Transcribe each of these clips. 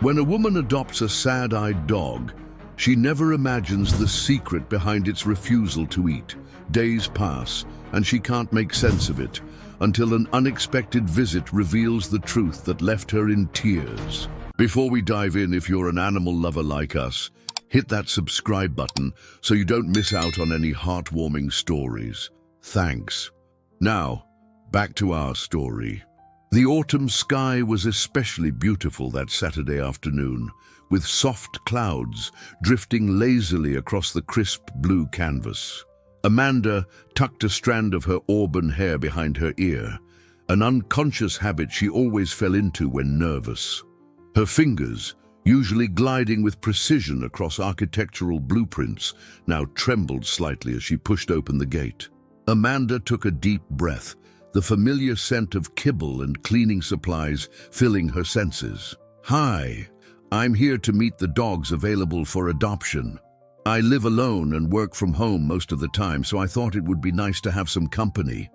When a woman adopts a sad-eyed dog, she never imagines the secret behind its refusal to eat. Days pass, and she can't make sense of it, until an unexpected visit reveals the truth that left her in tears. Before we dive in, if you're an animal lover like us, hit that subscribe button so you don't miss out on any heartwarming stories. Thanks. Now, back to our story. The autumn sky was especially beautiful that Saturday afternoon, with soft clouds drifting lazily across the crisp blue canvas. Amanda tucked a strand of her auburn hair behind her ear, an unconscious habit she always fell into when nervous. Her fingers, usually gliding with precision across architectural blueprints, now trembled slightly as she pushed open the gate. Amanda took a deep breath, the familiar scent of kibble and cleaning supplies filling her senses. "Hi, I'm here to meet the dogs available for adoption. I live alone and work from home most of the time, so I thought it would be nice to have some company."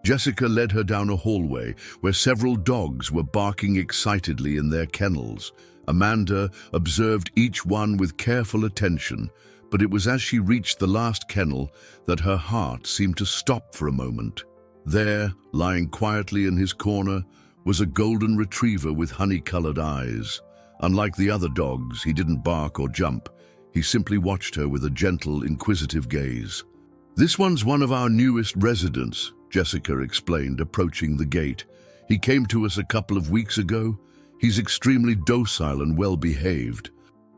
Jessica led her down a hallway where several dogs were barking excitedly in their kennels. Amanda observed each one with careful attention, but it was as she reached the last kennel that her heart seemed to stop for a moment. There, lying quietly in his corner, was a golden retriever with honey-colored eyes. Unlike the other dogs, he didn't bark or jump. He simply watched her with a gentle, inquisitive gaze. "This one's one of our newest residents," Jessica explained, approaching the gate. "He came to us a couple of weeks ago. He's extremely docile and well-behaved."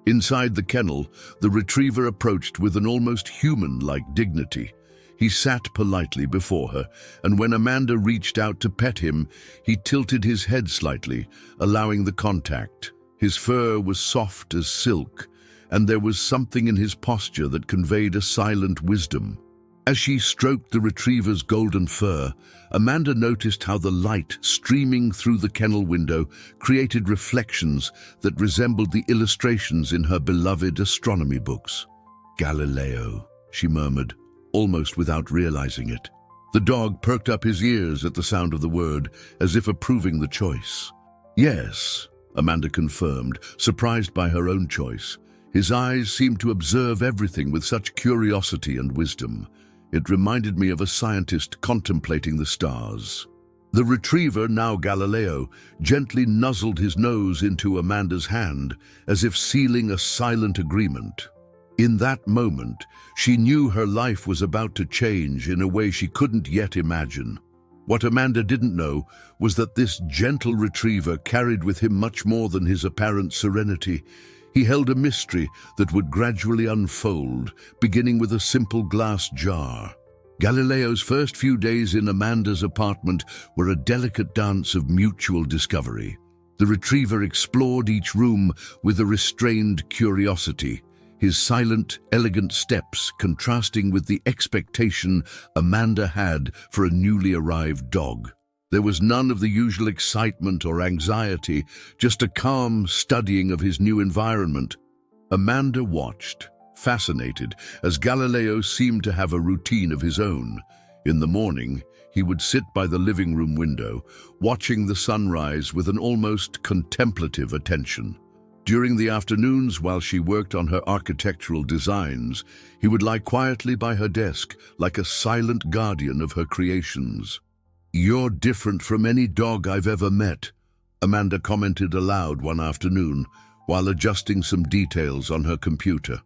Inside the kennel, the retriever approached with an almost human-like dignity. He sat politely before her, and when Amanda reached out to pet him, he tilted his head slightly, allowing the contact. His fur was soft as silk, and there was something in his posture that conveyed a silent wisdom. As she stroked the retriever's golden fur, Amanda noticed how the light streaming through the kennel window created reflections that resembled the illustrations in her beloved astronomy books. "Galileo," she murmured, almost without realizing it. The dog perked up his ears at the sound of the word, as if approving the choice. "Yes," Amanda confirmed, surprised by her own choice. His eyes seemed to observe everything with such curiosity and wisdom. It reminded me of a scientist contemplating the stars. The retriever, now Galileo, gently nuzzled his nose into Amanda's hand, as if sealing a silent agreement. In that moment, she knew her life was about to change in a way she couldn't yet imagine. What Amanda didn't know was that this gentle retriever carried with him much more than his apparent serenity. He held a mystery that would gradually unfold, beginning with a simple glass jar. Galileo's first few days in Amanda's apartment were a delicate dance of mutual discovery. The retriever explored each room with a restrained curiosity, his silent, elegant steps contrasting with the expectation Amanda had for a newly arrived dog. There was none of the usual excitement or anxiety, just a calm studying of his new environment. Amanda watched, fascinated, as Galileo seemed to have a routine of his own. In the morning, he would sit by the living room window, watching the sunrise with an almost contemplative attention. During the afternoons, while she worked on her architectural designs, he would lie quietly by her desk, like a silent guardian of her creations. "You're different from any dog I've ever met," Amanda commented aloud one afternoon, while adjusting some details on her computer.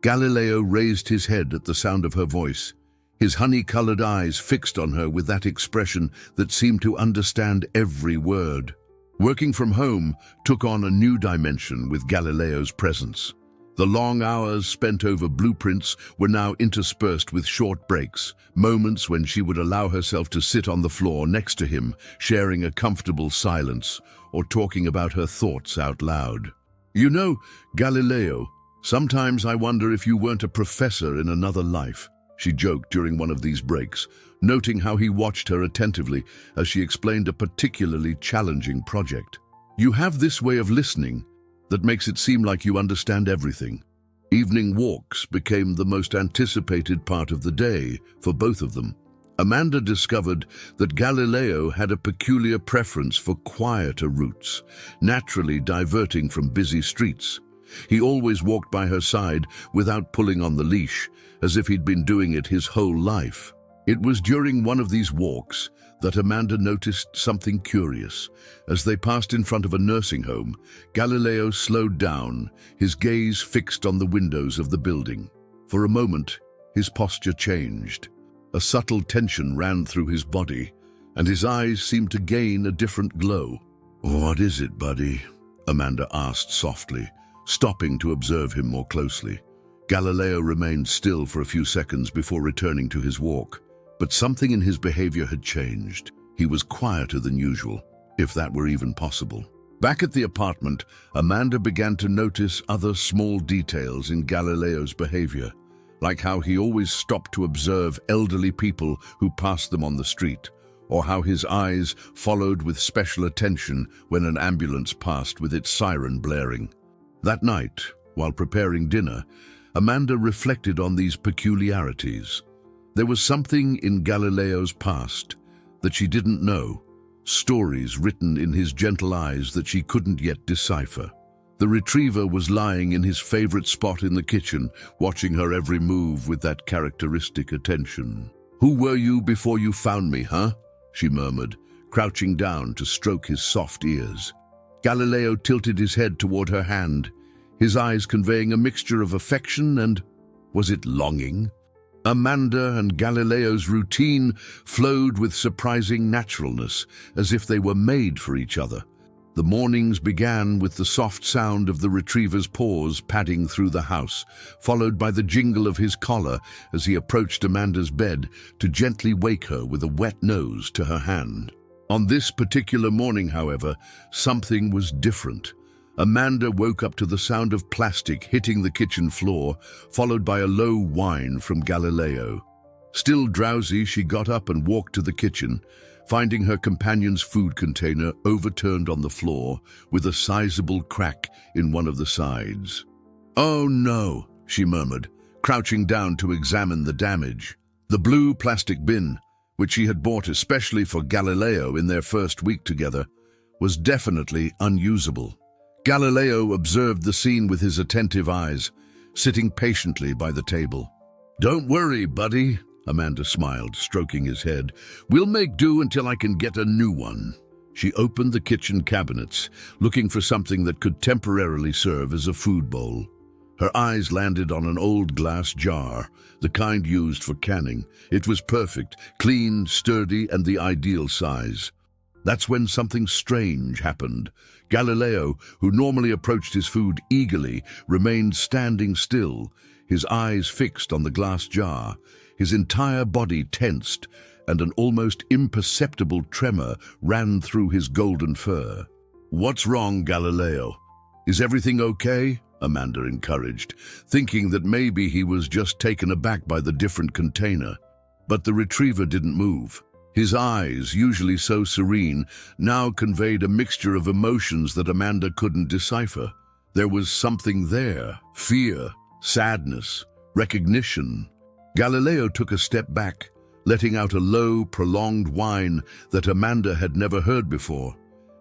Galileo raised his head at the sound of her voice, his honey-colored eyes fixed on her with that expression that seemed to understand every word. Working from home took on a new dimension with Galileo's presence. The long hours spent over blueprints were now interspersed with short breaks, moments when she would allow herself to sit on the floor next to him, sharing a comfortable silence or talking about her thoughts out loud. "You know, Galileo, sometimes I wonder if you weren't a professor in another life," she joked during one of these breaks, noting how he watched her attentively as she explained a particularly challenging project. "You have this way of listening that makes it seem like you understand everything." Evening walks became the most anticipated part of the day for both of them. Amanda discovered that Galileo had a peculiar preference for quieter routes, naturally diverting from busy streets. He always walked by her side without pulling on the leash, as if he'd been doing it his whole life. It was during one of these walks that Amanda noticed something curious. As they passed in front of a nursing home, Galileo slowed down, his gaze fixed on the windows of the building. For a moment, his posture changed. A subtle tension ran through his body, and his eyes seemed to gain a different glow. "What is it, buddy?" Amanda asked softly, stopping to observe him more closely. Galileo remained still for a few seconds before returning to his walk, but something in his behavior had changed. He was quieter than usual, if that were even possible. Back at the apartment, Amanda began to notice other small details in Galileo's behavior, like how he always stopped to observe elderly people who passed them on the street, or how his eyes followed with special attention when an ambulance passed with its siren blaring. That night, while preparing dinner, Amanda reflected on these peculiarities. There was something in Galileo's past that she didn't know, stories written in his gentle eyes that she couldn't yet decipher. The retriever was lying in his favorite spot in the kitchen, watching her every move with that characteristic attention. "Who were you before you found me, huh?" she murmured, crouching down to stroke his soft ears. Galileo tilted his head toward her hand, his eyes conveying a mixture of affection and, was it longing? Amanda and Galileo's routine flowed with surprising naturalness, as if they were made for each other. The mornings began with the soft sound of the retriever's paws padding through the house, followed by the jingle of his collar as he approached Amanda's bed to gently wake her with a wet nose to her hand. On this particular morning, however, something was different. Amanda woke up to the sound of plastic hitting the kitchen floor, followed by a low whine from Galileo. Still drowsy, she got up and walked to the kitchen, finding her companion's food container overturned on the floor with a sizable crack in one of the sides. "Oh no," she murmured, crouching down to examine the damage. The blue plastic bin, which she had bought especially for Galileo in their first week together, was definitely unusable. Galileo observed the scene with his attentive eyes, sitting patiently by the table. "Don't worry, buddy," Amanda smiled, stroking his head. "We'll make do until I can get a new one." She opened the kitchen cabinets, looking for something that could temporarily serve as a food bowl. Her eyes landed on an old glass jar, the kind used for canning. It was perfect, clean, sturdy, and the ideal size. That's when something strange happened. Galileo, who normally approached his food eagerly, remained standing still, his eyes fixed on the glass jar. His entire body tensed, and an almost imperceptible tremor ran through his golden fur. "What's wrong, Galileo? Is everything okay?" Amanda encouraged, thinking that maybe he was just taken aback by the different container. But the retriever didn't move. His eyes, usually so serene, now conveyed a mixture of emotions that Amanda couldn't decipher. There was something there: fear, sadness, recognition. Galileo took a step back, letting out a low, prolonged whine that Amanda had never heard before.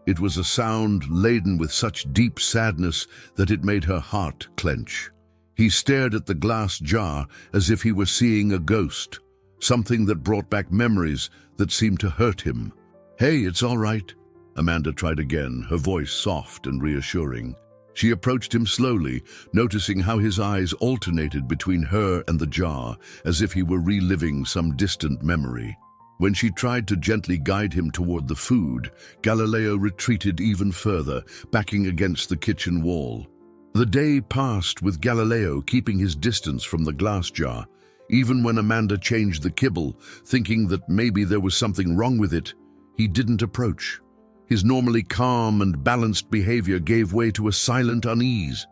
It was a sound laden with such deep sadness that it made her heart clench. He stared at the glass jar as if he were seeing a ghost, something that brought back memories that seemed to hurt him. "Hey, it's all right," Amanda tried again, her voice soft and reassuring. She approached him slowly, noticing how his eyes alternated between her and the jar, as if he were reliving some distant memory. When she tried to gently guide him toward the food, Galileo retreated even further, backing against the kitchen wall. The day passed with Galileo keeping his distance from the glass jar. Even when Amanda changed the kibble, thinking that maybe there was something wrong with it, he didn't approach. His normally calm and balanced behavior gave way to a silent unease.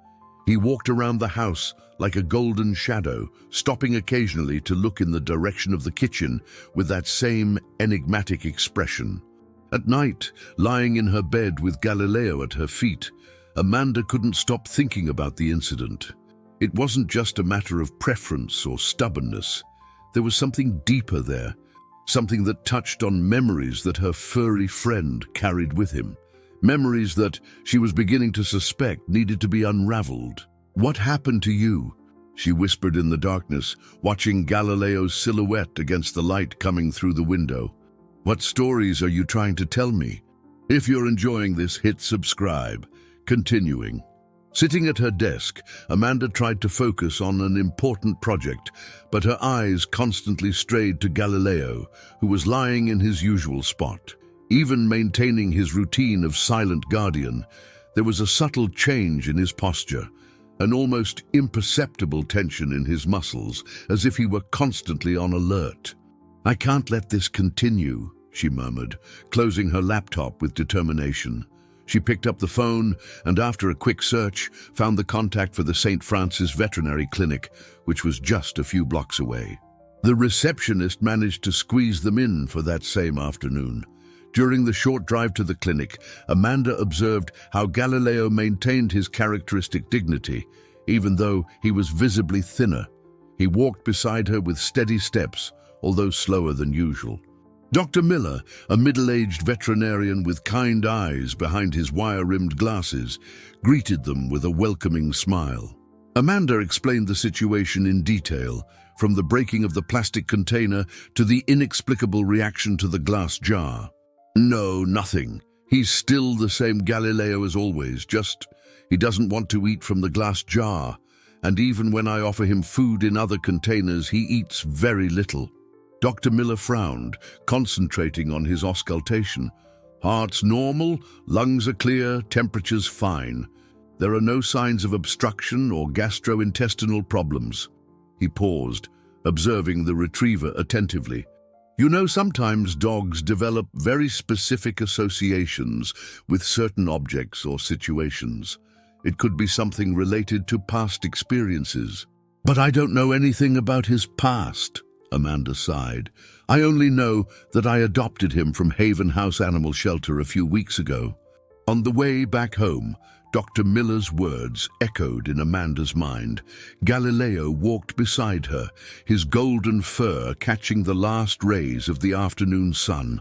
He walked around the house like a golden shadow, stopping occasionally to look in the direction of the kitchen with that same enigmatic expression. At night, lying in her bed with Galileo at her feet, Amanda couldn't stop thinking about the incident. It wasn't just a matter of preference or stubbornness. There was something deeper there, something that touched on memories that her furry friend carried with him. Memories that she was beginning to suspect needed to be unraveled. "What happened to you?" she whispered in the darkness, watching Galileo's silhouette against the light coming through the window. "What stories are you trying to tell me?" If you're enjoying this, hit subscribe. Continuing. Sitting at her desk, Amanda tried to focus on an important project, but her eyes constantly strayed to Galileo, who was lying in his usual spot. Even maintaining his routine of silent guardian, there was a subtle change in his posture, an almost imperceptible tension in his muscles, as if he were constantly on alert. "I can't let this continue," she murmured, closing her laptop with determination. She picked up the phone and, after a quick search, found the contact for the St. Francis Veterinary Clinic, which was just a few blocks away. The receptionist managed to squeeze them in for that same afternoon. During the short drive to the clinic, Amanda observed how Galileo maintained his characteristic dignity, even though he was visibly thinner. He walked beside her with steady steps, although slower than usual. Dr. Miller, a middle-aged veterinarian with kind eyes behind his wire-rimmed glasses, greeted them with a welcoming smile. Amanda explained the situation in detail, from the breaking of the plastic container to the inexplicable reaction to the glass jar. "No, nothing. He's still the same Galileo as always, just he doesn't want to eat from the glass jar, and even when I offer him food in other containers, he eats very little." Dr. Miller frowned, concentrating on his auscultation. "Heart's normal, lungs are clear, temperature's fine. There are no signs of obstruction or gastrointestinal problems." He paused, observing the retriever attentively. "You know, sometimes dogs develop very specific associations with certain objects or situations. It could be something related to past experiences." "But I don't know anything about his past," Amanda sighed. "I only know that I adopted him from Haven House Animal Shelter a few weeks ago." On the way back home, Dr. Miller's words echoed in Amanda's mind. Galileo walked beside her, his golden fur catching the last rays of the afternoon sun.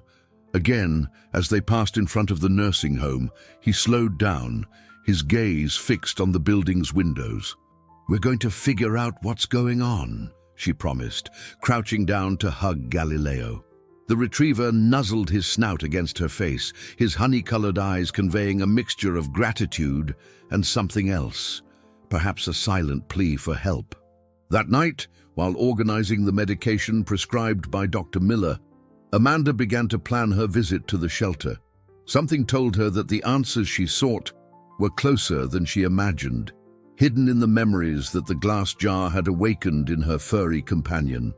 Again, as they passed in front of the nursing home, he slowed down, his gaze fixed on the building's windows. "We're going to figure out what's going on," she promised, crouching down to hug Galileo. The retriever nuzzled his snout against her face, his honey-colored eyes conveying a mixture of gratitude and something else, perhaps a silent plea for help. That night, while organizing the medication prescribed by Dr. Miller, Amanda began to plan her visit to the shelter. Something told her that the answers she sought were closer than she imagined, hidden in the memories that the glass jar had awakened in her furry companion.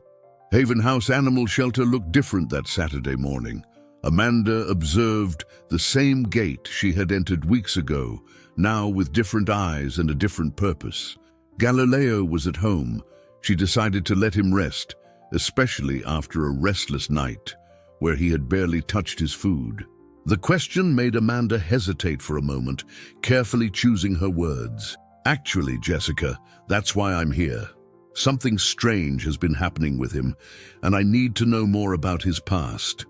Haven House Animal Shelter looked different that Saturday morning. Amanda observed the same gate she had entered weeks ago, now with different eyes and a different purpose. Galileo was at home. She decided to let him rest, especially after a restless night, where he had barely touched his food. The question made Amanda hesitate for a moment, carefully choosing her words. "Actually, Jessica, that's why I'm here. Something strange has been happening with him, and I need to know more about his past."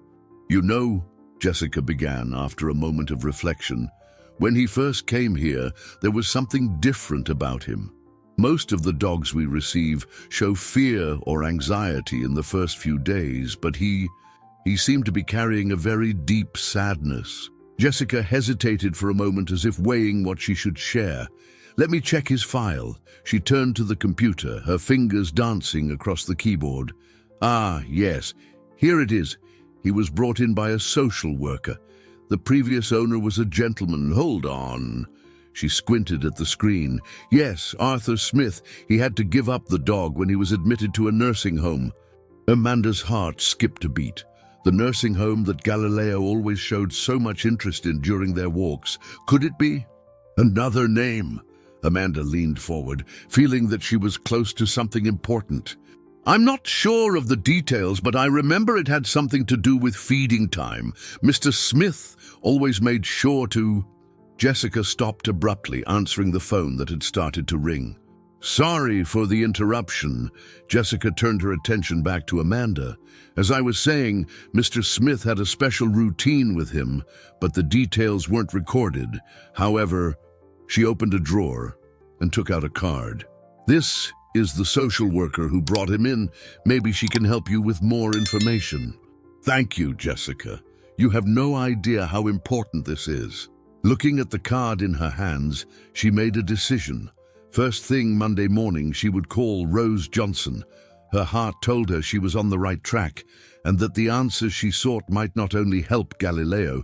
"You know," Jessica began after a moment of reflection, "when he first came here, there was something different about him. Most of the dogs we receive show fear or anxiety in the first few days, but he seemed to be carrying a very deep sadness." Jessica hesitated for a moment as if weighing what she should share. "Let me check his file." She turned to the computer, her fingers dancing across the keyboard. "Ah, yes, here it is. He was brought in by a social worker. The previous owner was a gentleman. Hold on." She squinted at the screen. "Yes, Arthur Smith. He had to give up the dog when he was admitted to a nursing home." Amanda's heart skipped a beat. The nursing home that Galileo always showed so much interest in during their walks. Could it be? Another name. Amanda leaned forward, feeling that she was close to something important. "I'm not sure of the details, but I remember it had something to do with feeding time. Mr. Smith always made sure to—" Jessica stopped abruptly, answering the phone that had started to ring. Sorry for the interruption. Jessica turned her attention back to Amanda. As I was saying, Mr. Smith had a special routine with him, but the details weren't recorded. However, she opened a drawer and took out a card. This is the social worker who brought him in. Maybe she can help you with more information. Thank you, Jessica. You have no idea how important this is. Looking at the card in her hands, she made a decision. First thing Monday morning, she would call Rose Johnson. Her heart told her she was on the right track, and that the answers she sought might not only help Galileo,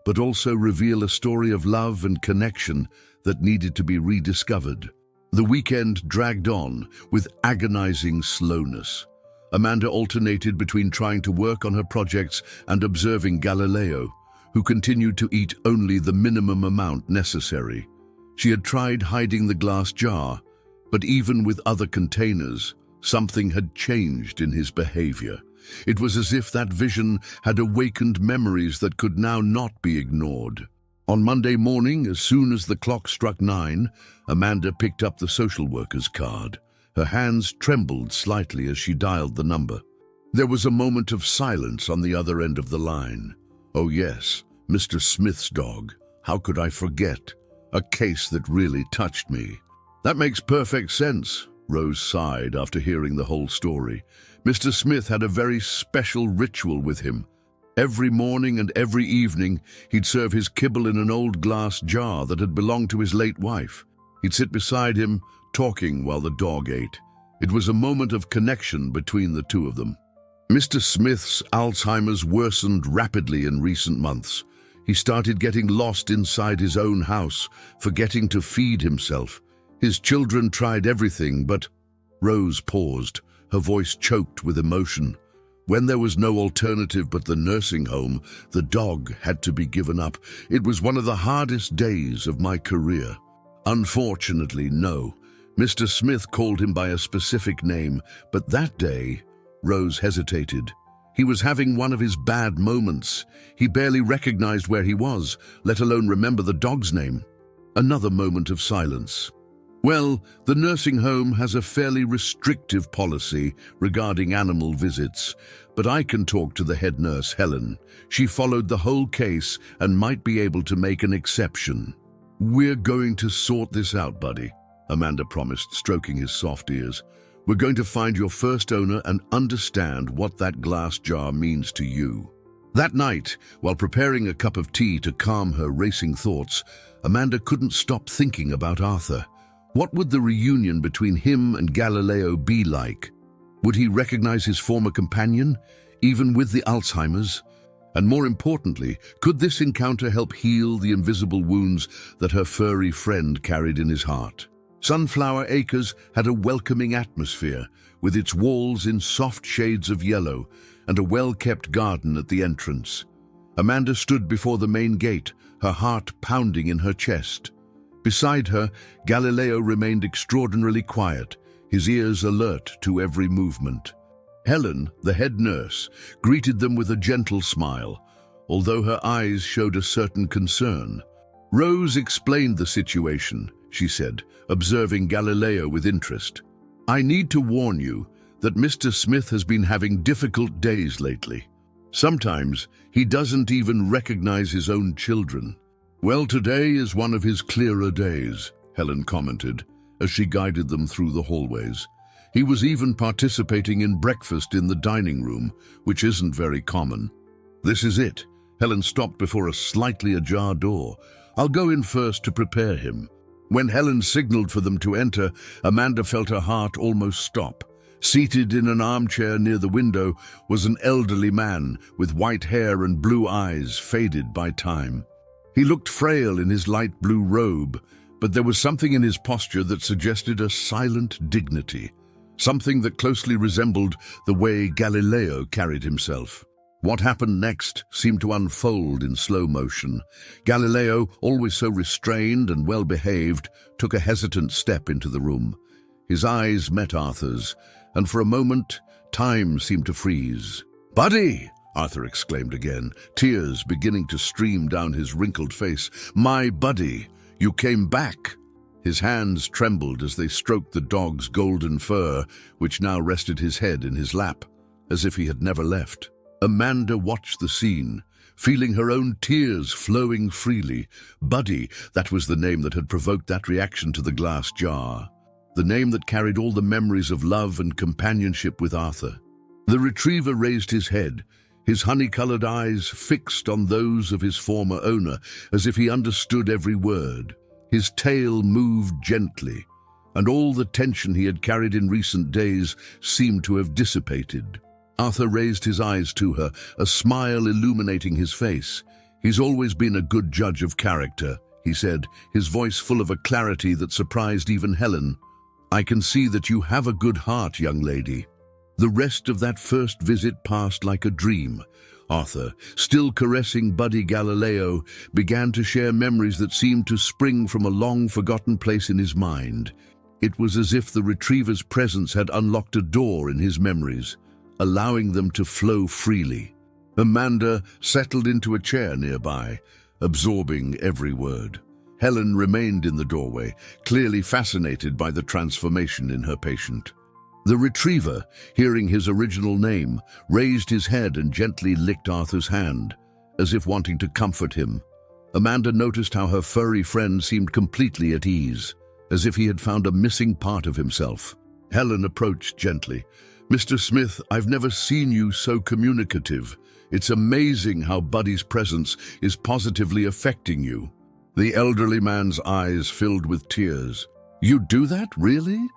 but also reveal a story of love and connection that needed to be rediscovered. The weekend dragged on with agonizing slowness. Amanda alternated between trying to work on her projects and observing Galileo, who continued to eat only the minimum amount necessary. She had tried hiding the glass jar, but even with other containers, something had changed in his behavior. It was as if that vision had awakened memories that could now not be ignored. On Monday morning, as soon as the clock struck 9, Amanda picked up the social worker's card. Her hands trembled slightly as she dialed the number. There was a moment of silence on the other end of the line. Oh yes, Mr. Smith's dog. How could I forget? A case that really touched me. That makes perfect sense, Rose sighed after hearing the whole story. Mr. Smith had a very special ritual with him. Every morning and every evening, he'd serve his kibble in an old glass jar that had belonged to his late wife. He'd sit beside him, talking while the dog ate. It was a moment of connection between the two of them. Mr. Smith's Alzheimer's worsened rapidly in recent months. He started getting lost inside his own house, forgetting to feed himself. His children tried everything, but... Rose paused, her voice choked with emotion. When there was no alternative but the nursing home, the dog had to be given up. It was one of the hardest days of my career. Unfortunately, no. Mr. Smith called him by a specific name, but that day, Rose hesitated. He was having one of his bad moments. He barely recognized where he was, let alone remember the dog's name. Another moment of silence. Well, the nursing home has a fairly restrictive policy regarding animal visits, but I can talk to the head nurse, Helen. She followed the whole case and might be able to make an exception. We're going to sort this out, buddy, Amanda promised, stroking his soft ears. We're going to find your first owner and understand what that glass jar means to you. That night, while preparing a cup of tea to calm her racing thoughts, Amanda couldn't stop thinking about Arthur. What would the reunion between him and Galileo be like? Would he recognize his former companion, even with the Alzheimer's? And more importantly, could this encounter help heal the invisible wounds that her furry friend carried in his heart? Sunflower Acres had a welcoming atmosphere, with its walls in soft shades of yellow and a well-kept garden at the entrance. Amanda stood before the main gate, her heart pounding in her chest. Beside her, Galileo remained extraordinarily quiet, his ears alert to every movement. Helen, the head nurse, greeted them with a gentle smile, although her eyes showed a certain concern. Rose explained the situation, she said, observing Galileo with interest. I need to warn you that Mr. Smith has been having difficult days lately. Sometimes he doesn't even recognize his own children. Well, today is one of his clearer days, Helen commented, as she guided them through the hallways. He was even participating in breakfast in the dining room, which isn't very common. This is it. Helen stopped before a slightly ajar door. I'll go in first to prepare him. When Helen signaled for them to enter, Amanda felt her heart almost stop. Seated in an armchair near the window was an elderly man with white hair and blue eyes faded by time. He looked frail in his light blue robe, but there was something in his posture that suggested a silent dignity, something that closely resembled the way Galileo carried himself. What happened next seemed to unfold in slow motion. Galileo, always so restrained and well-behaved, took a hesitant step into the room. His eyes met Arthur's, and for a moment, time seemed to freeze. "Buddy!" Arthur exclaimed again, tears beginning to stream down his wrinkled face. "My buddy, you came back." His hands trembled as they stroked the dog's golden fur, which now rested his head in his lap, as if he had never left. Amanda watched the scene, feeling her own tears flowing freely. Buddy, that was the name that had provoked that reaction to the glass jar. The name that carried all the memories of love and companionship with Arthur. The retriever raised his head, his honey-colored eyes fixed on those of his former owner, as if he understood every word. His tail moved gently, and all the tension he had carried in recent days seemed to have dissipated. Arthur raised his eyes to her, a smile illuminating his face. "He's always been a good judge of character," he said, his voice full of a clarity that surprised even Helen. "I can see that you have a good heart, young lady." The rest of that first visit passed like a dream. Arthur, still caressing Buddy Galileo, began to share memories that seemed to spring from a long-forgotten place in his mind. It was as if the retriever's presence had unlocked a door in his memories, allowing them to flow freely. Amanda settled into a chair nearby, absorbing every word. Helen remained in the doorway, clearly fascinated by the transformation in her patient. The retriever, hearing his original name, raised his head and gently licked Arthur's hand, as if wanting to comfort him. Amanda noticed how her furry friend seemed completely at ease, as if he had found a missing part of himself. Helen approached gently. "Mr. Smith, I've never seen you so communicative. It's amazing how Buddy's presence is positively affecting you." The elderly man's eyes filled with tears. "You do that, really?"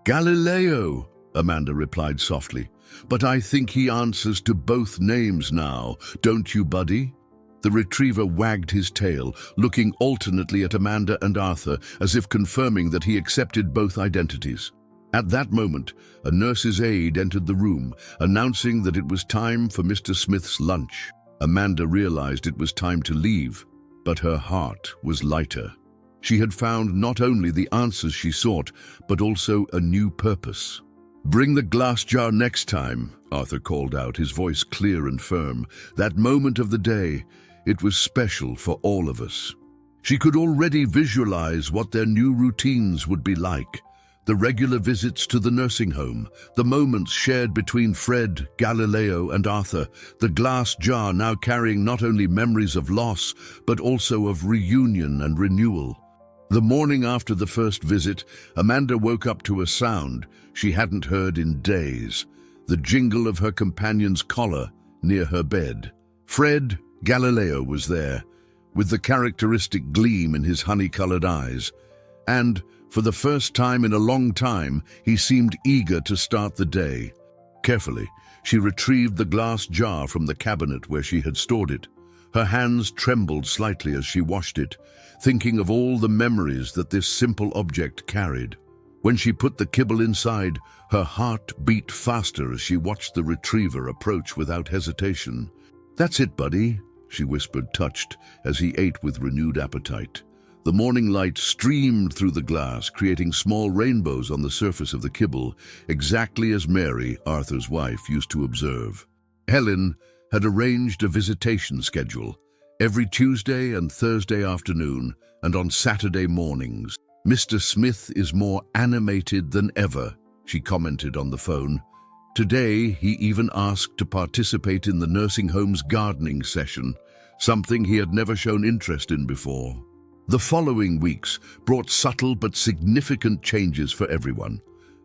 "Galileo," Amanda replied softly. "But I think he answers to both names now, don't you, Buddy?" The retriever wagged his tail, looking alternately at Amanda and Arthur, as if confirming that he accepted both identities. At that moment, a nurse's aide entered the room, announcing that it was time for Mr. Smith's lunch. Amanda realized it was time to leave, but her heart was lighter. She had found not only the answers she sought, but also a new purpose. "Bring the glass jar next time," Arthur called out, his voice clear and firm. That moment of the day, it was special for all of us. She could already visualize what their new routines would be like. The regular visits to the nursing home, the moments shared between Fred, Galileo, and Arthur, the glass jar now carrying not only memories of loss, but also of reunion and renewal. The morning after the first visit, Amanda woke up to a sound she hadn't heard in days, the jingle of her companion's collar near her bed. Fred, Galileo, was there, with the characteristic gleam in his honey-colored eyes, and, for the first time in a long time, he seemed eager to start the day. Carefully, she retrieved the glass jar from the cabinet where she had stored it. Her hands trembled slightly as she washed it, thinking of all the memories that this simple object carried. When she put the kibble inside, her heart beat faster as she watched the retriever approach without hesitation. "That's it, Buddy," she whispered, touched, as he ate with renewed appetite. The morning light streamed through the glass, creating small rainbows on the surface of the kibble, exactly as Mary, Arthur's wife, used to observe. Helen had arranged a visitation schedule, every Tuesday and Thursday afternoon, and on Saturday mornings. "Mr. Smith is more animated than ever," she commented on the phone. Today, he even asked to participate in the nursing home's gardening session, something he had never shown interest in before. The following weeks brought subtle but significant changes for everyone.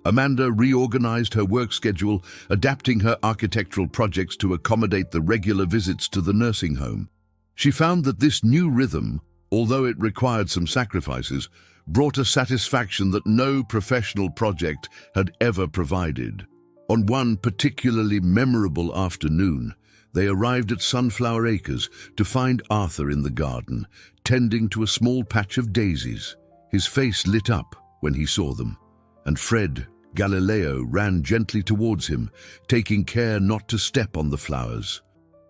Amanda reorganized her work schedule, adapting her architectural projects to accommodate the regular visits to the nursing home. She found that this new rhythm, although it required some sacrifices, brought a satisfaction that no professional project had ever provided. On one particularly memorable afternoon, they arrived at Sunflower Acres to find Arthur in the garden, tending to a small patch of daisies. His face lit up when he saw them, and Fred, Galileo, ran gently towards him, taking care not to step on the flowers.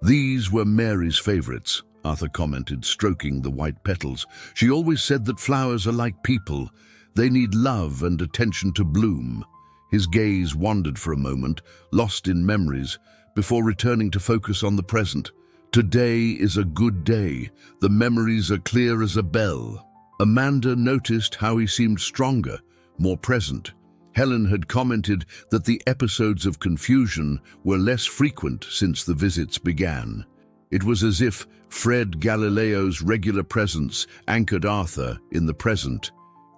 "These were Mary's favorites," Arthur commented, stroking the white petals. "She always said that flowers are like people. They need love and attention to bloom." His gaze wandered for a moment, lost in memories, before returning to focus on the present. "Today is a good day. The memories are clear as a bell." Amanda noticed how he seemed stronger, more present. Helen had commented that the episodes of confusion were less frequent since the visits began. It was as if Fred Galileo's regular presence anchored Arthur in the present,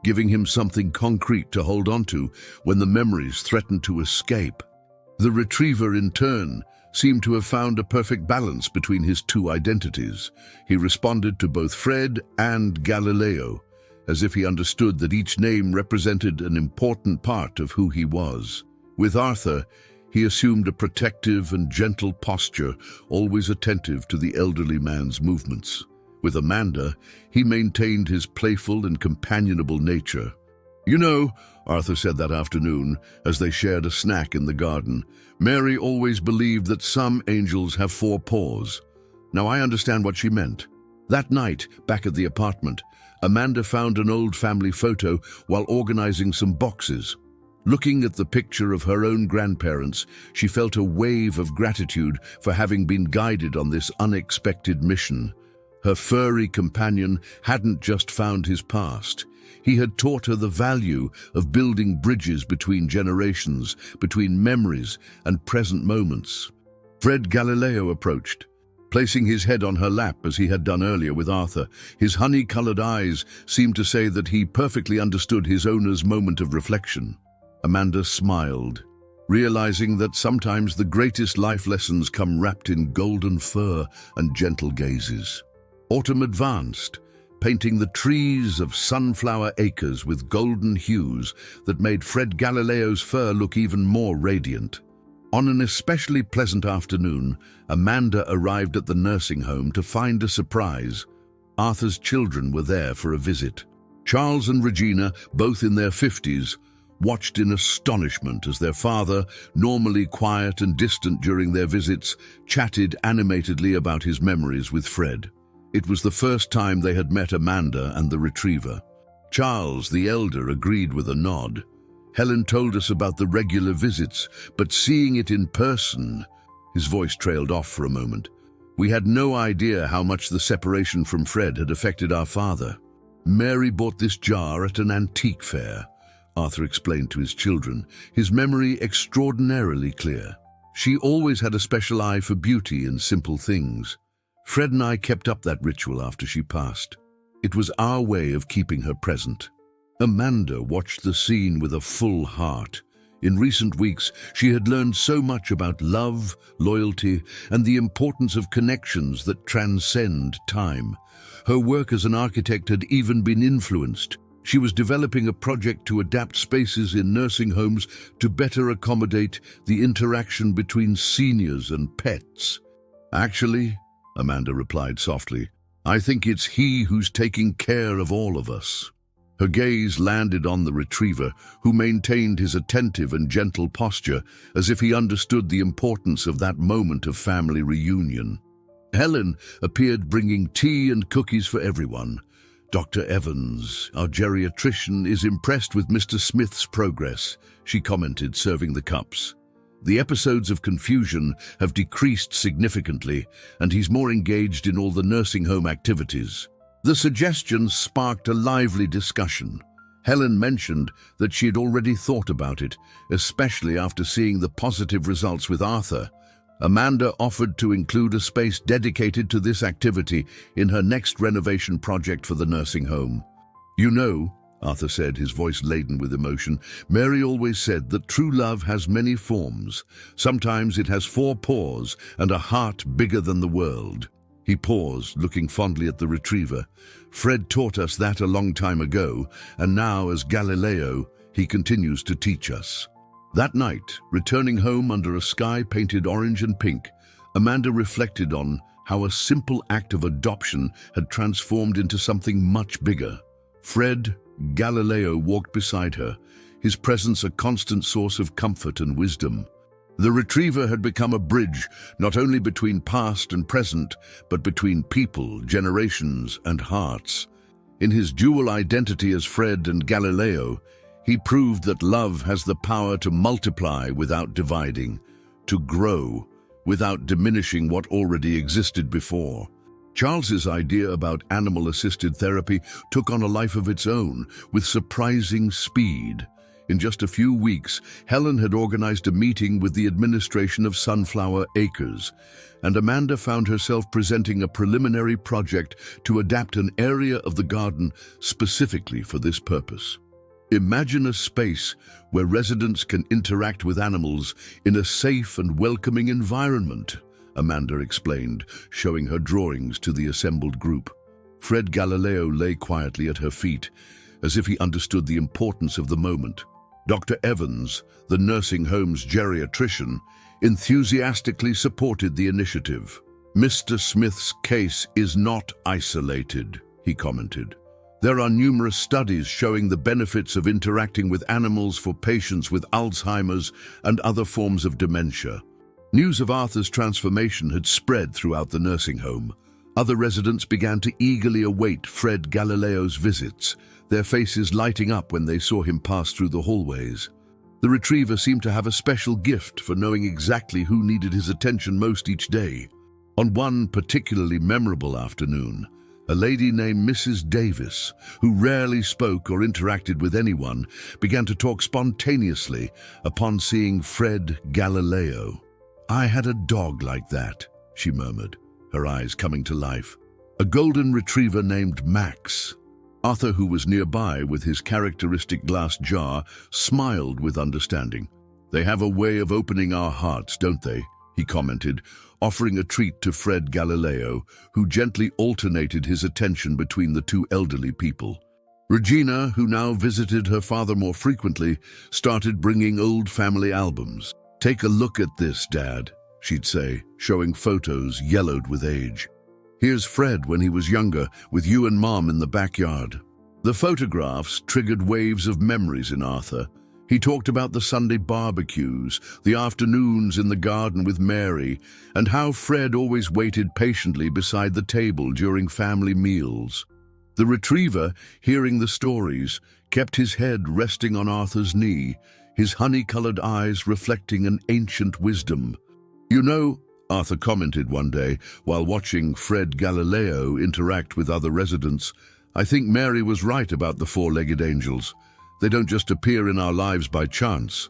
giving him something concrete to hold onto when the memories threatened to escape. The retriever, in turn, seemed to have found a perfect balance between his two identities. He responded to both Fred and Galileo, as if he understood that each name represented an important part of who he was. With Arthur, he assumed a protective and gentle posture, always attentive to the elderly man's movements. With Amanda, he maintained his playful and companionable nature. "You know," Arthur said that afternoon, as they shared a snack in the garden, "Mary always believed that some angels have 4 paws. Now I understand what she meant." That night, back at the apartment, Amanda found an old family photo while organizing some boxes. Looking at the picture of her own grandparents, she felt a wave of gratitude for having been guided on this unexpected mission. Her furry companion hadn't just found his past. He had taught her the value of building bridges between generations, between memories and present moments. Fred Galileo approached, placing his head on her lap as he had done earlier with Arthur. His honey-colored eyes seemed to say that he perfectly understood his owner's moment of reflection. Amanda smiled, realizing that sometimes the greatest life lessons come wrapped in golden fur and gentle gazes. Autumn advanced, painting the trees of sunflower acres with golden hues that made Fred Galileo's fur look even more radiant. On an especially pleasant afternoon, Amanda arrived at the nursing home to find a surprise. Arthur's children were there for a visit. Charles and Regina, both in their 50s, watched in astonishment as their father, normally quiet and distant during their visits, chatted animatedly about his memories with Fred. It was the first time they had met Amanda and the retriever. Charles, the elder, agreed with a nod. "Helen told us about the regular visits, but seeing it in person..." His voice trailed off for a moment. "We had no idea how much the separation from Fred had affected our father. Mary bought this jar at an antique fair," Arthur explained to his children, his memory extraordinarily clear. "She always had a special eye for beauty in simple things. Fred and I kept up that ritual after she passed. It was our way of keeping her present." Amanda watched the scene with a full heart. In recent weeks, she had learned so much about love, loyalty, and the importance of connections that transcend time. Her work as an architect had even been influenced. She was developing a project to adapt spaces in nursing homes to better accommodate the interaction between seniors and pets. "Actually," Amanda replied softly, "I think it's he who's taking care of all of us." Her gaze landed on the retriever, who maintained his attentive and gentle posture, as if he understood the importance of that moment of family reunion. Helen appeared bringing tea and cookies for everyone. "Dr. Evans, our geriatrician, is impressed with Mr. Smith's progress," she commented, serving the cups. "The episodes of confusion have decreased significantly, and he's more engaged in all the nursing home activities." The suggestion sparked a lively discussion. Helen mentioned that she had already thought about it, especially after seeing the positive results with Arthur. Amanda offered to include a space dedicated to this activity in her next renovation project for the nursing home. "You know," Arthur said, his voice laden with emotion, "Mary always said that true love has many forms. Sometimes it has 4 paws and a heart bigger than the world." He paused, looking fondly at the retriever. "Fred taught us that a long time ago, and now, as Galileo, he continues to teach us." That night, returning home under a sky painted orange and pink, Amanda reflected on how a simple act of adoption had transformed into something much bigger. Fred Galileo walked beside her, his presence a constant source of comfort and wisdom. The retriever had become a bridge not only between past and present, but between people, generations, and hearts. In his dual identity as Fred and Galileo, he proved that love has the power to multiply without dividing, to grow without diminishing what already existed before. Charles's idea about animal-assisted therapy took on a life of its own, with surprising speed. In just a few weeks, Helen had organized a meeting with the administration of Sunflower Acres, and Amanda found herself presenting a preliminary project to adapt an area of the garden specifically for this purpose. Imagine a space where residents can interact with animals in a safe and welcoming environment, Amanda explained, showing her drawings to the assembled group. Fred Galileo lay quietly at her feet, as if he understood the importance of the moment. Dr. Evans, the nursing home's geriatrician, enthusiastically supported the initiative. "Mr. Smith's case is not isolated," he commented. "There are numerous studies showing the benefits of interacting with animals for patients with Alzheimer's and other forms of dementia." News of Arthur's transformation had spread throughout the nursing home. Other residents began to eagerly await Fred Galileo's visits, their faces lighting up when they saw him pass through the hallways. The retriever seemed to have a special gift for knowing exactly who needed his attention most each day. On one particularly memorable afternoon, a lady named Mrs. Davis, who rarely spoke or interacted with anyone, began to talk spontaneously upon seeing Fred Galileo. "I had a dog like that," she murmured, her eyes coming to life. "A golden retriever named Max." Arthur, who was nearby with his characteristic glass jar, smiled with understanding. "They have a way of opening our hearts, don't they?" he commented, offering a treat to Fred Galileo, who gently alternated his attention between the two elderly people. Regina, who now visited her father more frequently, started bringing old family albums. "Take a look at this, Dad," she'd say, showing photos yellowed with age. "Here's Fred when he was younger, with you and Mom in the backyard." The photographs triggered waves of memories in Arthur. He talked about the Sunday barbecues, the afternoons in the garden with Mary, and how Fred always waited patiently beside the table during family meals. The retriever, hearing the stories, kept his head resting on Arthur's knee, his honey-colored eyes reflecting an ancient wisdom. "You know," Arthur commented one day while watching Fred Galileo interact with other residents, "I think Mary was right about the four-legged angels. They don't just appear in our lives by chance."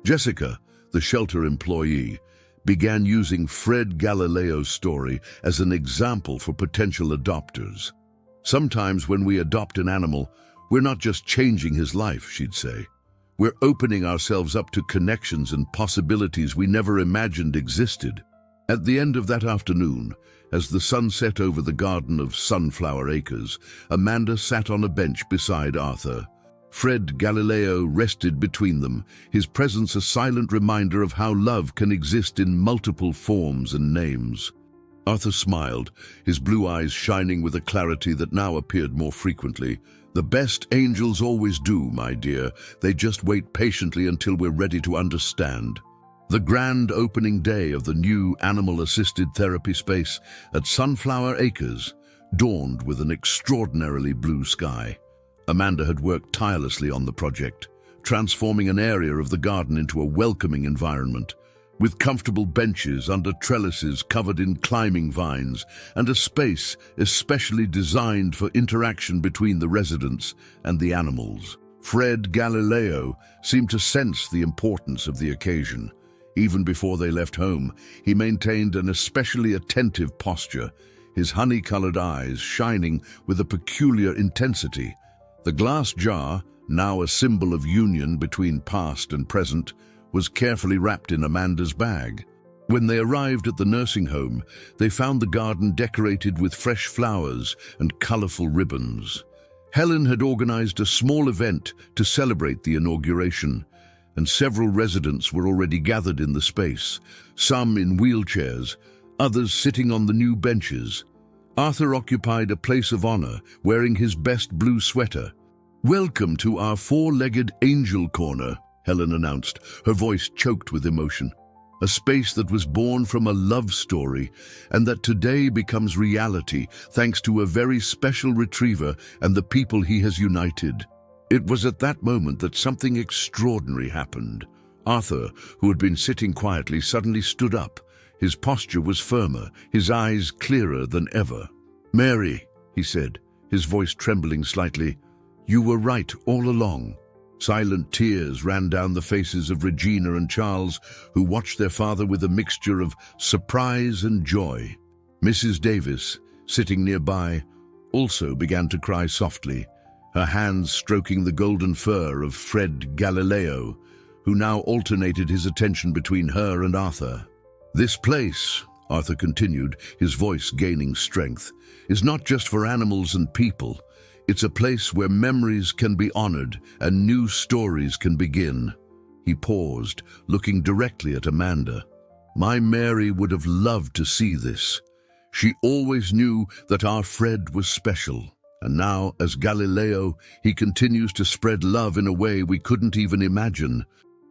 Jessica, the shelter employee, began using Fred Galileo's story as an example for potential adopters. "Sometimes when we adopt an animal, we're not just changing his life," she'd say. "We're opening ourselves up to connections and possibilities we never imagined existed." At the end of that afternoon, as the sun set over the garden of Sunflower Acres, Amanda sat on a bench beside Arthur. Fred Galileo rested between them, his presence a silent reminder of how love can exist in multiple forms and names. Arthur smiled, his blue eyes shining with a clarity that now appeared more frequently. "The best angels always do, my dear. They just wait patiently until we're ready to understand." The grand opening day of the new animal-assisted therapy space at Sunflower Acres dawned with an extraordinarily blue sky. Amanda had worked tirelessly on the project, transforming an area of the garden into a welcoming environment, with comfortable benches under trellises covered in climbing vines, and a space especially designed for interaction between the residents and the animals. Fred Galileo seemed to sense the importance of the occasion. Even before they left home, he maintained an especially attentive posture, his honey-colored eyes shining with a peculiar intensity. The glass jar, now a symbol of union between past and present, was carefully wrapped in Amanda's bag. When they arrived at the nursing home, they found the garden decorated with fresh flowers and colorful ribbons. Helen had organized a small event to celebrate the inauguration, and several residents were already gathered in the space, some in wheelchairs, others sitting on the new benches. Arthur occupied a place of honor, wearing his best blue sweater. "Welcome to our four-legged angel corner," Helen announced, her voice choked with emotion. "A space that was born from a love story and that today becomes reality thanks to a very special retriever and the people he has united." It was at that moment that something extraordinary happened. Arthur, who had been sitting quietly, suddenly stood up. His posture was firmer, his eyes clearer than ever. "Mary," he said, his voice trembling slightly, "you were right all along." Silent tears ran down the faces of Regina and Charles, who watched their father with a mixture of surprise and joy. Mrs. Davis, sitting nearby, also began to cry softly, her hands stroking the golden fur of Fred Galileo, who now alternated his attention between her and Arthur. "This place," Arthur continued, his voice gaining strength, "is not just for animals and people. It's a place where memories can be honored and new stories can begin." He paused, looking directly at Amanda. "My Mary would have loved to see this. She always knew that our Fred was special. And now, as Galileo, he continues to spread love in a way we couldn't even imagine."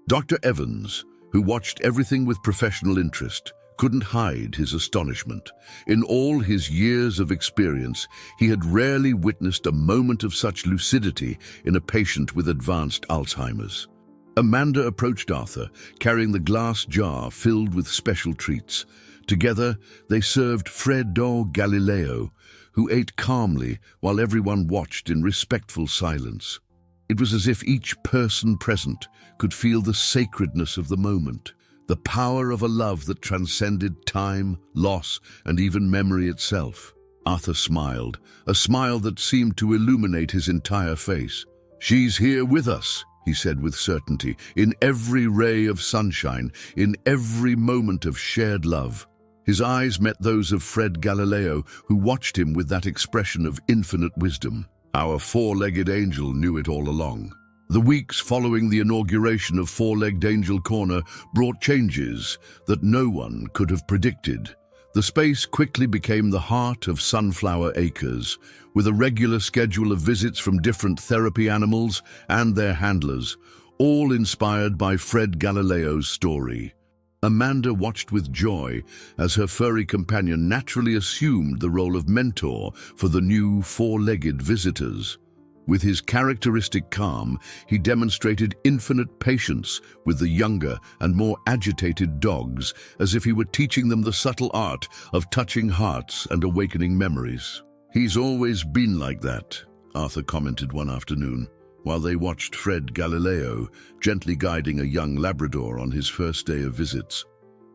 Dr. Evans, who watched everything with professional interest, couldn't hide his astonishment. In all his years of experience, he had rarely witnessed a moment of such lucidity in a patient with advanced Alzheimer's. Amanda approached Arthur, carrying the glass jar filled with special treats. Together, they served Fredo Galileo, who ate calmly while everyone watched in respectful silence. It was as if each person present could feel the sacredness of the moment, the power of a love that transcended time, loss, and even memory itself. Arthur smiled, a smile that seemed to illuminate his entire face. "She's here with us," he said with certainty, "in every ray of sunshine, in every moment of shared love." His eyes met those of Fred Galileo, who watched him with that expression of infinite wisdom. "Our four-legged angel knew it all along." The weeks following the inauguration of Four-Legged Angel Corner brought changes that no one could have predicted. The space quickly became the heart of Sunflower Acres, with a regular schedule of visits from different therapy animals and their handlers, all inspired by Fred Galileo's story. Amanda watched with joy as her furry companion naturally assumed the role of mentor for the new four-legged visitors. With his characteristic calm, he demonstrated infinite patience with the younger and more agitated dogs, as if he were teaching them the subtle art of touching hearts and awakening memories. "He's always been like that," Arthur commented one afternoon, while they watched Fred Galileo gently guiding a young Labrador on his first day of visits.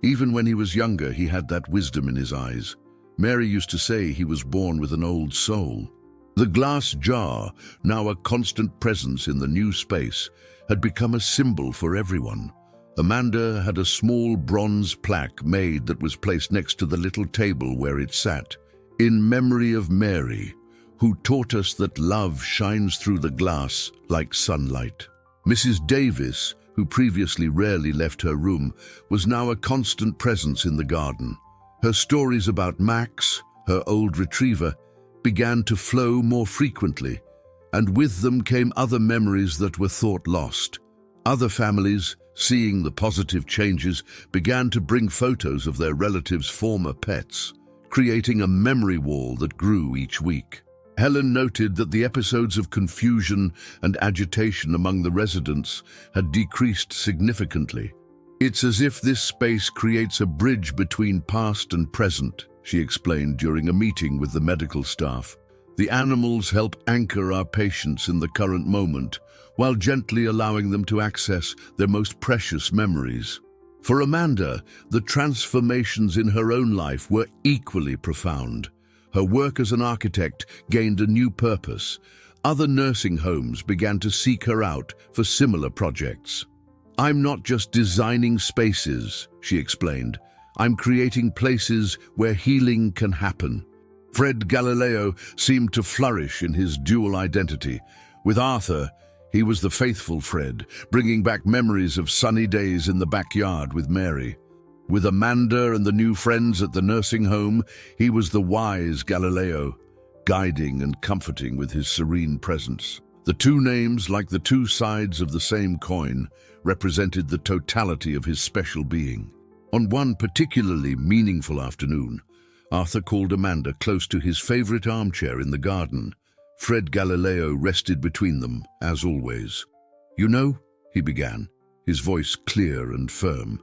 "Even when he was younger, he had that wisdom in his eyes. Mary used to say he was born with an old soul." The glass jar, now a constant presence in the new space, had become a symbol for everyone. Amanda had a small bronze plaque made that was placed next to the little table where it sat, "In memory of Mary, who taught us that love shines through the glass like sunlight." Mrs. Davis, who previously rarely left her room, was now a constant presence in the garden. Her stories about Max, her old retriever, began to flow more frequently, and with them came other memories that were thought lost. Other families, seeing the positive changes, began to bring photos of their relatives' former pets, creating a memory wall that grew each week. Helen noted that the episodes of confusion and agitation among the residents had decreased significantly. "It's as if this space creates a bridge between past and present," she explained during a meeting with the medical staff. "The animals help anchor our patients in the current moment, while gently allowing them to access their most precious memories." For Amanda, the transformations in her own life were equally profound. Her work as an architect gained a new purpose. Other nursing homes began to seek her out for similar projects. "I'm not just designing spaces," she explained. "I'm creating places where healing can happen." Fred Galileo seemed to flourish in his dual identity. With Arthur, he was the faithful Fred, bringing back memories of sunny days in the backyard with Mary. With Amanda and the new friends at the nursing home, he was the wise Galileo, guiding and comforting with his serene presence. The two names, like the two sides of the same coin, represented the totality of his special being. On one particularly meaningful afternoon, Arthur called Amanda close to his favorite armchair in the garden. Fred Galileo rested between them, as always. "You know," he began, his voice clear and firm,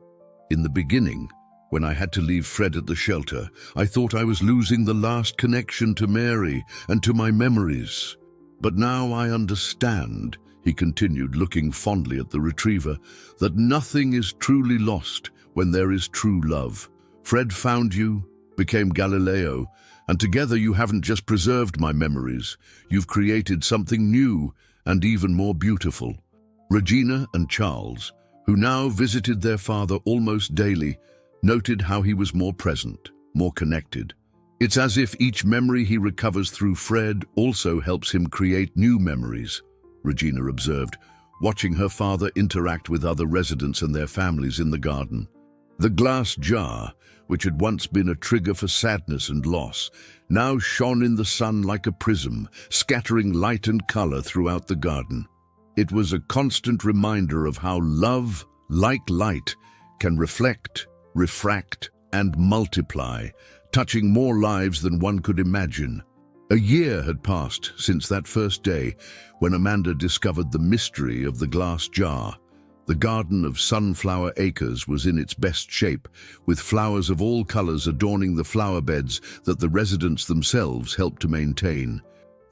"in the beginning, When I had to leave Fred at the shelter, I thought I was losing the last connection to Mary and to my memories. But now I understand, he continued, looking fondly at the retriever, that nothing is truly lost when there is true love. Fred found you, became Galileo, and together you haven't just preserved my memories, you've created something new and even more beautiful. Regina and Charles, who now visited their father almost daily, noted how he was more present, more connected. It's as if each memory he recovers through Fred also helps him create new memories, Regina observed, watching her father interact with other residents and their families in the garden. The glass jar, which had once been a trigger for sadness and loss, now shone in the sun like a prism, scattering light and color throughout the garden. It was a constant reminder of how love, like light, can reflect, refract, and multiply, touching more lives than one could imagine. A year had passed since that first day when Amanda discovered the mystery of the glass jar. The garden of Sunflower Acres was in its best shape, with flowers of all colors adorning the flower beds that the residents themselves helped to maintain.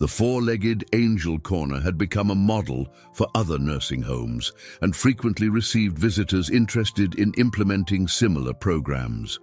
The four-legged angel corner had become a model for other nursing homes and frequently received visitors interested in implementing similar programs.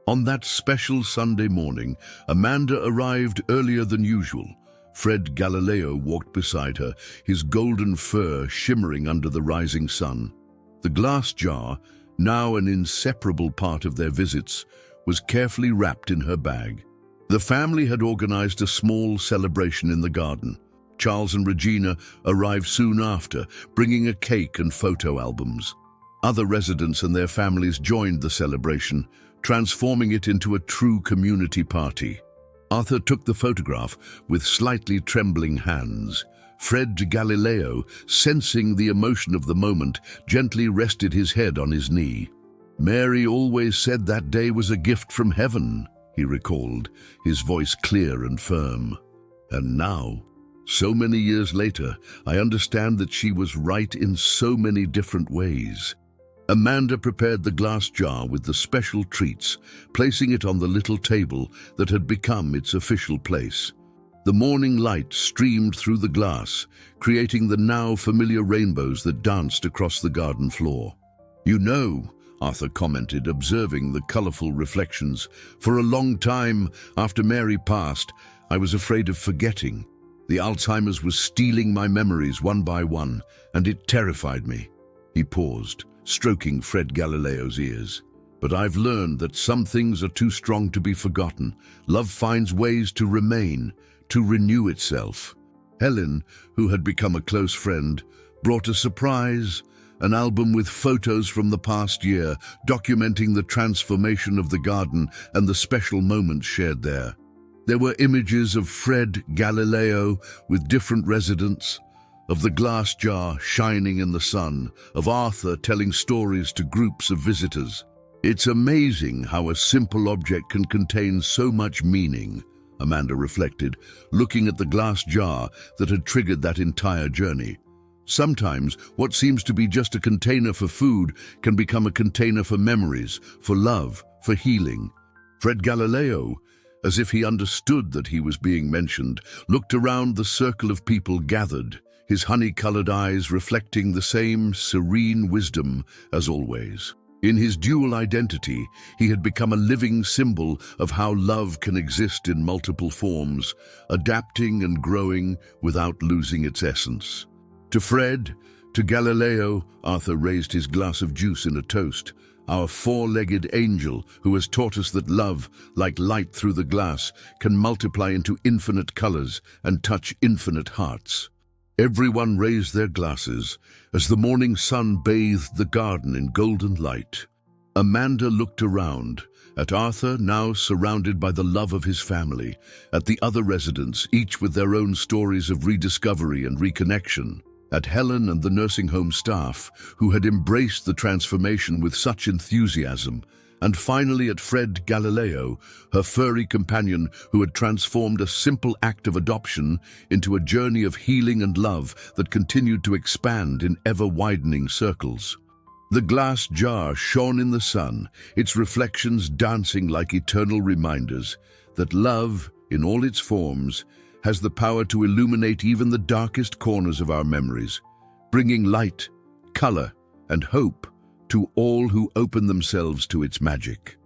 On that special Sunday morning, Amanda arrived earlier than usual. Fred Galileo walked beside her, his golden fur shimmering under the rising sun. The glass jar, now an inseparable part of their visits, was carefully wrapped in her bag. The family had organized a small celebration in the garden. Charles and Regina arrived soon after, bringing a cake and photo albums. Other residents and their families joined the celebration, transforming it into a true community party. Arthur took the photograph with slightly trembling hands. Fred Galileo, sensing the emotion of the moment, gently rested his head on his knee. "Mary always said that day was a gift from heaven," he recalled, his voice clear and firm. "And now, so many years later, I understand that she was right in so many different ways." Amanda prepared the glass jar with the special treats, placing it on the little table that had become its official place. The morning light streamed through the glass, creating the now familiar rainbows that danced across the garden floor. "You know," Arthur commented, observing the colorful reflections, "for a long time after Mary passed, I was afraid of forgetting. The Alzheimer's was stealing my memories one by one, and it terrified me." He paused, stroking Fred Galileo's ears. "But I've learned that some things are too strong to be forgotten. Love finds ways to remain, to renew itself." Helen, who had become a close friend, brought a surprise, an album with photos from the past year, documenting the transformation of the garden and the special moments shared there. There were images of Fred Galileo with different residents, of the glass jar shining in the sun, of Arthur telling stories to groups of visitors. "It's amazing how a simple object can contain so much meaning," Amanda reflected, looking at the glass jar that had triggered that entire journey. "Sometimes what seems to be just a container for food can become a container for memories, for love, for healing." Fred Galileo, as if he understood that he was being mentioned, looked around the circle of people gathered, his honey-colored eyes reflecting the same serene wisdom as always. In his dual identity, he had become a living symbol of how love can exist in multiple forms, adapting and growing without losing its essence. To Fred, to Galileo, Arthur raised his glass of juice in a toast, our four-legged angel who has taught us that love, like light through the glass, can multiply into infinite colors and touch infinite hearts. Everyone raised their glasses as the morning sun bathed the garden in golden light. Amanda looked around, at Arthur, now surrounded by the love of his family, at the other residents, each with their own stories of rediscovery and reconnection, at Helen and the nursing home staff, who had embraced the transformation with such enthusiasm, and finally at Fred Galileo, her furry companion who had transformed a simple act of adoption into a journey of healing and love that continued to expand in ever-widening circles. The glass jar shone in the sun, its reflections dancing like eternal reminders that love, in all its forms, has the power to illuminate even the darkest corners of our memories, bringing light, color, and hope to all who open themselves to its magic.